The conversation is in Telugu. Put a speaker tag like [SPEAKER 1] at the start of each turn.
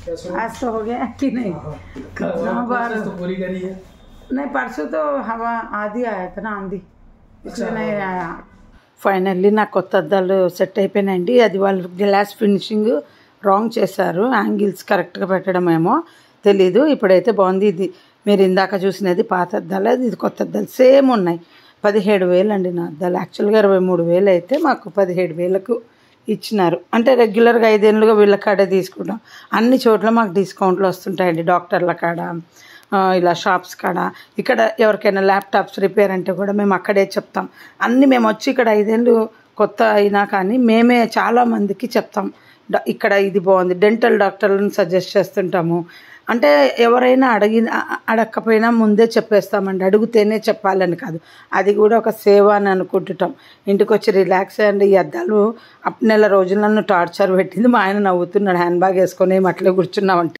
[SPEAKER 1] आज तो हो गया कि नहीं? कितना बार
[SPEAKER 2] तो पूरी करी है।
[SPEAKER 1] नहीं, परसों तो हवा आधी आया था ना, आंधी, इसलिए नहीं आया. ఫైనల్లీ నా కొత్త అద్దాలు సెట్ అయిపోయినాయండి. అది వాళ్ళు గ్లాస్ ఫినిషింగ్ రాంగ్ చేశారు, యాంగిల్స్ కరెక్ట్గా పెట్టడం ఏమో తెలీదు. ఇప్పుడైతే బాగుంది. ఇది మీరు ఇందాక చూసినది పాత అద్దాలు, ఇది కొత్త అద్దాలు సేమ్ ఉన్నాయి. 17,000 అండి నా అద్దాలు. యాక్చువల్గా 23,000 అయితే మాకు 17,000కు ఇచ్చినారు. అంటే రెగ్యులర్గా 5 ఏళ్ళుగా వీళ్ళ కాడే తీసుకుంటాం. అన్ని చోట్ల మాకు డిస్కౌంట్లు వస్తుంటాయండి, డాక్టర్ల కాడ, ఇలా షాప్స్ కాడ. ఇక్కడ ఎవరికైనా ల్యాప్టాప్స్ రిపేర్ అంటే కూడా మేము అక్కడే చెప్తాం. అన్నీ మేము వచ్చి ఇక్కడ 5 ఏళ్ళు కొత్త అయినా కానీ మేమే చాలామందికి చెప్తాం, ఇక్కడ ఇది బాగుంది. డెంటల్ డాక్టర్లను సజెస్ట్ చేస్తుంటాము. అంటే ఎవరైనా అడగకపోయినా ముందే చెప్పేస్తామండి, అడిగితేనే చెప్పాలని కాదు. అది కూడా ఒక సేవ అని అనుకుంటుంటాం. ఇంటికి వచ్చి రిలాక్స్ అయ్యండి. ఈ అద్దాలు నెల రోజులు నన్ను టార్చర్ పెట్టింది. మా ఆయన నవ్వుతున్నాడు, హ్యాండ్ బ్యాగ్ వేసుకొని అట్లే కూర్చున్నామంటే.